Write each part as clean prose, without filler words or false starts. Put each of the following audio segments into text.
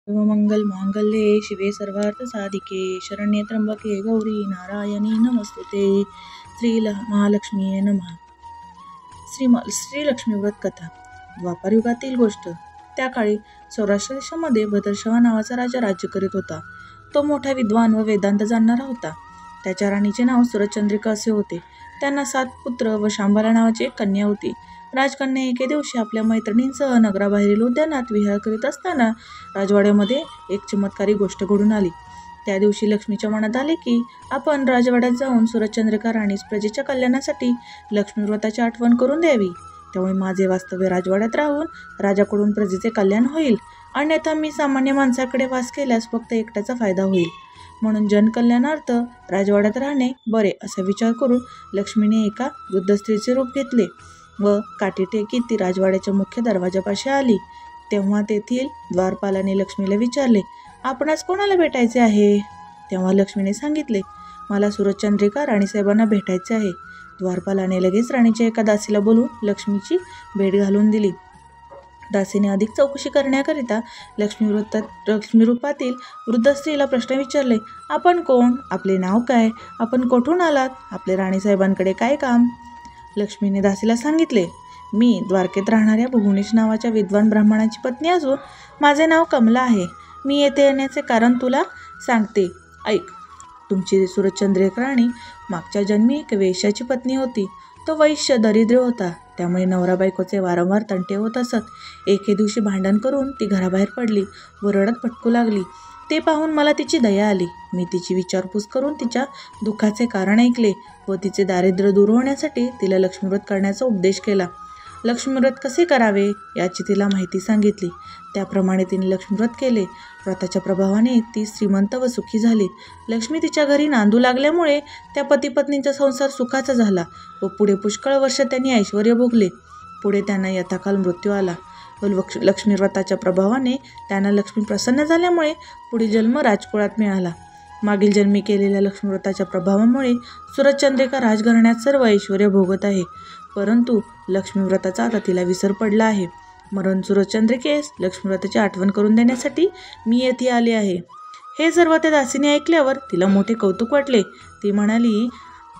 सर्वमंगल मांगल्ये शिवे सर्वार्थ साधिके शरण्ये त्र्यंबके गौरी नारायणी नमस्तुते महालक्ष्मीये नमः. श्रीलक्ष्मी व्रत कथा. द्वापार युगातील गोष्ट. त्या काळी सौराष्ट्र देशामध्ये भद्रश्रवा नावाचा राजा राज्य करीत होता. तो मोठा विद्वान व वेदांत जाणणारा होता. त्याच्या राणीचे नाव सुरचंद्रिका असे होते. त्यांना 7 पुत्र व शांबला नावाची एक कन्या होती. राजकन्या एके दिवशी आपल्या मैत्रिणींसह नगराबाहेरील उद्यानात विहार करीत असताना राजवाड्यामध्ये एक चमत्कारी गोष्ट घडून आली. त्या दिवशी लक्ष्मीच्या मनात आले की आपण राजवाड्यात जाऊन सुरचंद्रिका राणीस प्रजेच्या कल्याणासाठी लक्ष्मी व्रताची आठवण करून द्यावी. त्यामुळे माझे वास्तव्य राजवाड्यात राहून राजाकडून प्रजेचे कल्याण होईल, अन्यथा मी सामान्य माणसाकडे वास केल्यास फक्त एकट्याचा फायदा होईल. म्हणून जनकल्याणार्थ राजवाड्यात राहणे बरे असा विचार करून लक्ष्मीने एका वृद्ध स्त्रीचे रूप घेतले व काठी टेकीत ती राजवाड्याच्या मुख्य दरवाजापाशी आली. तेव्हा तेथील द्वारपालाने लक्ष्मीला विचारले, आपणास कोणाला भेटायचे आहे? तेव्हा लक्ष्मीने सांगितले, मला सुरचंद्रिका राणीसाहेबांना भेटायचे आहे. द्वारपालाने लगेच राणीच्या एका दासीला बोलून लक्ष्मीची भेट घालून दिली. दासीने अधिक चौकशी करण्याकरिता लक्ष्मी रूपातील वृद्ध स्त्रीला प्रश्न विचारले, आपण कोण? आपले नाव काय? आपण कोठून आलात? आपले राणीसाहेबांकडे काय काम? लक्ष्मीने दासीला सांगितले, मी द्वारकेत राहणाऱ्या भुवनेश नावाच्या विद्वान ब्राह्मणाची पत्नी असून माझे नाव कमला आहे. मी येथे येण्याचे कारण तुला सांगते, ऐक. तुमची सुरचंद्रिका राणी मागच्या जन्मी एक वेश्याची पत्नी होती. तो वैश्य दरिद्र होता, त्यामुळे नवरा बायकोचे वारंवार तंटे होत असत. एके दिवशी भांडण करून ती घराबाहेर पडली व रडत भटकू लागली. ते पाहून मला तिची दया आली. मी तिची विचारपूस करून तिच्या दुःखाचे कारण ऐकले व तिचे दारिद्र्य दूर होण्यासाठी तिला लक्ष्मीव्रत करण्याचा उपदेश केला. लक्ष्मीव्रत कसे करावे याची तिला माहिती सांगितली. त्याप्रमाणे तिने लक्ष्मीव्रत केले. व्रताच्या प्रभावाने ती श्रीमंत व सुखी झाली. लक्ष्मी तिच्या घरी नांदू लागल्यामुळे त्या पतीपत्नींचा संसार सुखाचा झाला व पुढे पुष्कळ वर्ष त्यांनी ऐश्वर्य भोगले. पुढे त्यांना यथाकाल मृत्यू आला व लक्ष्मीव्रताच्या प्रभावाने त्यांना लक्ष्मी प्रसन्न झाल्यामुळे पुढील जन्म राजकुळात मिळाला. मागील जन्मी केलेल्या लक्ष्मीव्रताच्या प्रभावामुळे सुरचंद्रिका राजघराण्यात सर्व ऐश्वर्य भोगत आहे. परंतु लक्ष्मीव्रताचा आता तिला विसर पडला आहे. म्हणून सुरचंद्रिकेस लक्ष्मीव्रताची आठवण करून देण्यासाठी मी येथे आले आहे. हे सर्व त्या दासीने ऐकल्यावर तिला मोठे कौतुक वाटले. ती म्हणाली,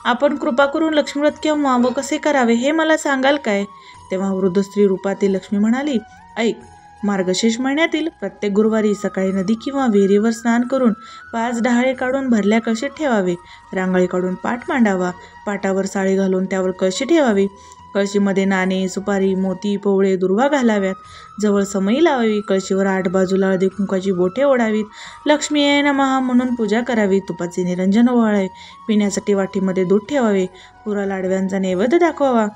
आपण कृपा करून लक्ष्मीव्रत केव्हा व कसे करावे हे मला सांगाल काय? तेव्हा वृद्ध स्त्री रूपातील लक्ष्मी म्हणाली, ऐक. मार्गशीर्ष महिन्यातील प्रत्येक गुरुवारी सकाळी नदी किंवा विहिरीवर स्नान करून 5 डहाळे काढून भरल्या कळशीत ठेवावे. रांगोळी काढून पाट मांडावा. पाटावर साळी घालून त्यावर कळशी ठेवावी. कळशीमध्ये नाणे, सुपारी, मोती, पोवळे, दुर्वा घालाव्यात. जवळ समई लावावी. कळशीवर 8 बाजूला हळदी कुंकाची बोटे ओढावीत. लक्ष्मीये नमः म्हणून पूजा करावी. तुपाचे निरंजन ओवाळावे. पिण्यासाठी वाटीमध्ये दूध ठेवावे. पुरा लाडव्यांचा नैवेद्य दाखवावा.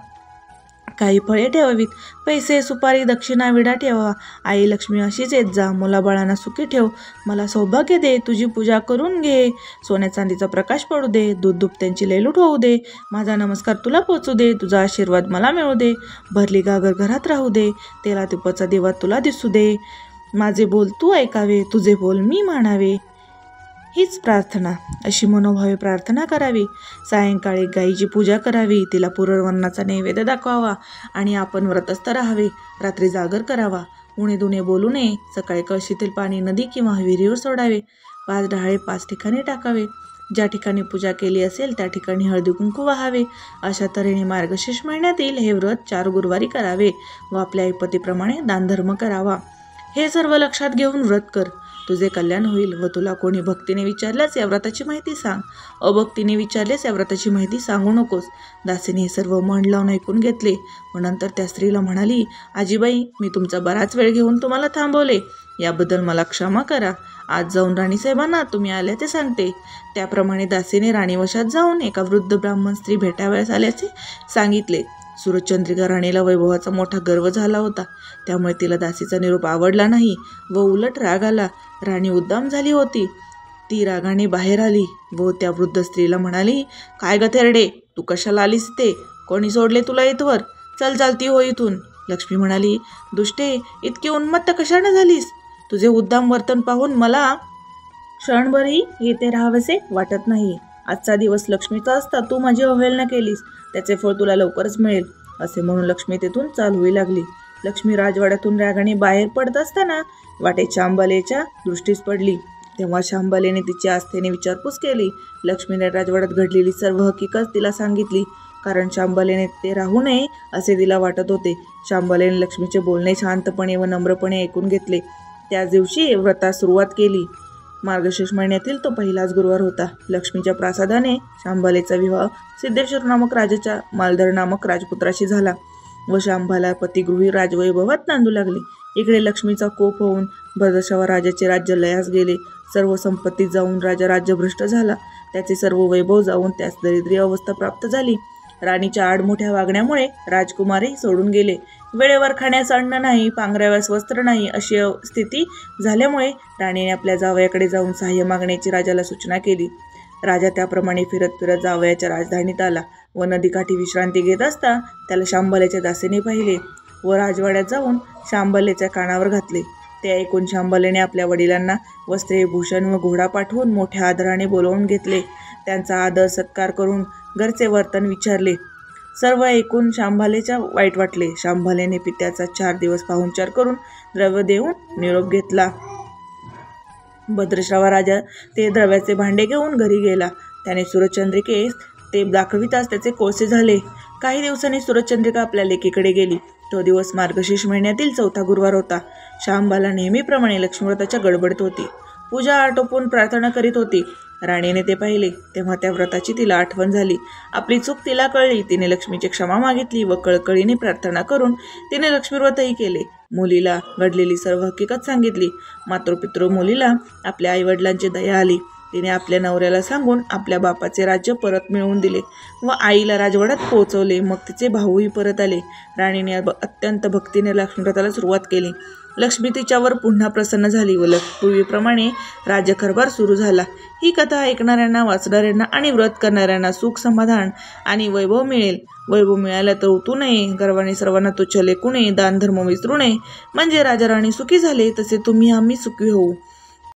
काही फळे ठेवावीत. पैसे, सुपारी, दक्षिणा, विडा ठेवावा. आई लक्ष्मी अशीच येत जा. मुलाबाळांना सुखी ठेव. मला सौभाग्य दे. तुझी पूजा करून घे. सोन्या चांदीचा प्रकाश पडू दे. दूध दुभत्यांची लयलूट होऊ दे. माझा नमस्कार तुला पोचू दे. तुझा आशीर्वाद मला मिळू दे. भरली गागर घरात राहू दे. तेला तुपाचा दिवा तुला दिसू दे. माझे बोल तू ऐकावे. तुझे बोल मी मानावे. हीच प्रार्थना. अशी मनोभावे प्रार्थना करावी. सायंकाळी गायीची पूजा करावी. तिला पुरवरणाचा नैवेद्य दाखवावा आणि आपण व्रतस्थ राहावे. रात्री जागर करावा. उणे दुणे बोलू नये. सकाळी कळशीतील पाणी नदी किंवा विहिरीवर सोडावे. 5 डहाळे 5 ठिकाणी टाकावे. ज्या ठिकाणी पूजा केली असेल त्या ठिकाणी हळदी कुंकू वाहावे. अशा तऱ्हेने मार्गशीर्ष महिन्यातील हे व्रत 4 गुरुवारी करावे व आपल्या ऐपतीप्रमाणे दानधर्म करावा. हे सर्व लक्षात घेऊन व्रत कर. तुझे कल्याण होईल व तुला कोणी भक्तीने विचारल्यास या व्रताची माहिती सांग. अभक्तीने विचारल्यास या व्रताची माहिती सांगू नकोस. दासीने हे सर्व मन लावून ऐकून घेतले व नंतर त्या स्त्रीला म्हणाली, आजीबाई, मी तुमचा बराच वेळ घेऊन तुम्हाला थांबवले. याबद्दल मला क्षमा करा. आज जाऊन राणीसाहेबांना तुम्ही आल्या ते सांगते. त्याप्रमाणे दासीने राणीवशात जाऊन एका वृद्ध ब्राह्मण स्त्री भेटावयास आल्याचे सांगितले. सुरचंद्रिका राणीला वैभवाचा मोठा गर्व झाला होता. त्यामुळे तिला दासीचा निरोप आवडला नाही व उलट राग आला. राणी उद्दाम झाली होती. ती रागाने बाहेर आली व त्या वृद्ध स्त्रीला म्हणाली, काय गथेरडे, तू कशाला आलीस ते? कोणी सोडले तुला इथवर? चल चालती हो इथून. लक्ष्मी म्हणाली, दुष्टे, इतकी उन्मत्त कशाने झालीस? तुझे उद्दाम वर्तन पाहून मला क्षणभरही येथे राहावेसे वाटत नाही. आजचा दिवस लक्ष्मीचा असता तू माझी अवहेलना केलीस. त्याचे फळ तुला लवकरच मिळेल. असे म्हणून लक्ष्मी तेथून चालू लागली. लक्ष्मी राजवाड्यातून रागाने बाहेर पडत असताना वाटेत शांबलेच्या दृष्टीस पडली. तेव्हा शांबलेने तिची आस्थेने विचारपूस केली. लक्ष्मीने राजवाड्यात घडलेली सर्व हकीकत तिला सांगितली, कारण शांबलेने ते राहू नये असे तिला वाटत होते. शांबलेने लक्ष्मीचे बोलणे शांतपणे व नम्रपणे ऐकून घेतले. त्याच दिवशी व्रतास सुरुवात केली. मार्गशीर्ष महिन्यातील तो पहिलाच गुरुवार होता. लक्ष्मीच्या प्रासादाने शांबलेचा विवाह सिद्धेश्वर नामक राजाच्या मालधर नामक राजपुत्राशी झाला व शांबाला पतिगृही राजवैभवात नांदू लागले. इकडे लक्ष्मीचा कोप होऊन भद्रश्रवा राजाचे राज्य लयास गेले. सर्व संपत्ती जाऊन राजा राज्यभ्रष्ट झाला. त्याचे सर्व वैभव जाऊन त्यास दरिद्री अवस्था प्राप्त झाली. राणीच्या आडमोठ्या वागण्यामुळे राजकुमारही सोडून गेले. वेळेवर खाण्यास अन्न नाही, पांघराव्यास वस्त्र नाही अशी स्थिती झाल्यामुळे राणीने आपल्या जावयाकडे जाऊन सहाय्य मागण्याची राजाला सूचना केली. राजा त्याप्रमाणे फिरत फिरत जावयाच्या राजधानीत आला व नदीकाठी विश्रांती घेत असता त्याला शांबलेच्या दासीने पाहिले व राजवाड्यात जाऊन शांबलेच्या कानावर घातले. ते ऐकून शांबलेने आपल्या वडिलांना वस्त्रे, भूषण व घोडा पाठवून मोठ्या आदराने बोलावून घेतले. त्यांचा आदर सत्कार करून घरचे वर्तन विचारले. सर्व ऐकून शांबलेच्या वाईट वाटले. शांबलेने पित्याचा 4 दिवस पाहुणचार करून द्रव्य देऊन निरोप घेतला. भद्रश्रवा राजा ते द्रव्याचे भांडे घेऊन घरी गेला. त्याने सूरजचंद्रिकेस ते दाखविताच त्याचे कोळसे झाले. काही दिवसांनी सूरजचंद्रिका आपल्या लेकीकडे गेली. तो दिवस मार्गशीर्ष महिन्यातील 4था गुरुवार होता. शांबाला नेहमीप्रमाणे लक्ष्मीव्रताच्या गडबडीत होती. पूजा आटोपून प्रार्थना करीत होती. राणीने ते पाहिले तेव्हा त्या व्रताची तिला आठवण झाली. आपली चूक तिला कळली. तिने लक्ष्मीची क्षमा मागितली व कळकळीने प्रार्थना करून तिने लक्ष्मीव्रतही केले. मुलीला घडलेली सर्व हकीकत सांगितली. मातृपितृ मुलीला आपल्या आईवडिलांची दया आली. तिने आपल्या नवऱ्याला सांगून आपल्या बापाचे राज्य परत मिळवून दिले व आईला राजवाड्यात पोहोचवले. मग तिचे भाऊही परत आले. राणीने अत्यंत भक्तीने लक्ष्मीव्रताला सुरुवात केली. लक्ष्मी तिच्यावर पुन्हा प्रसन्न झाली व पूर्वीप्रमाणे राज्यकारभार सुरू झाला. ही कथा ऐकणाऱ्यांना, वाचणाऱ्यांना आणि व्रत करणाऱ्यांना सुख, समाधान आणि वैभव मिळेल. वैभव मिळालं तर उतू नये, गर्वाने सर्वांना तुच्छ लेखू नये, दानधर्म विसरू नये. म्हणजे राजा राणी सुखी झाले तसे तुम्ही आम्ही सुखी होऊ.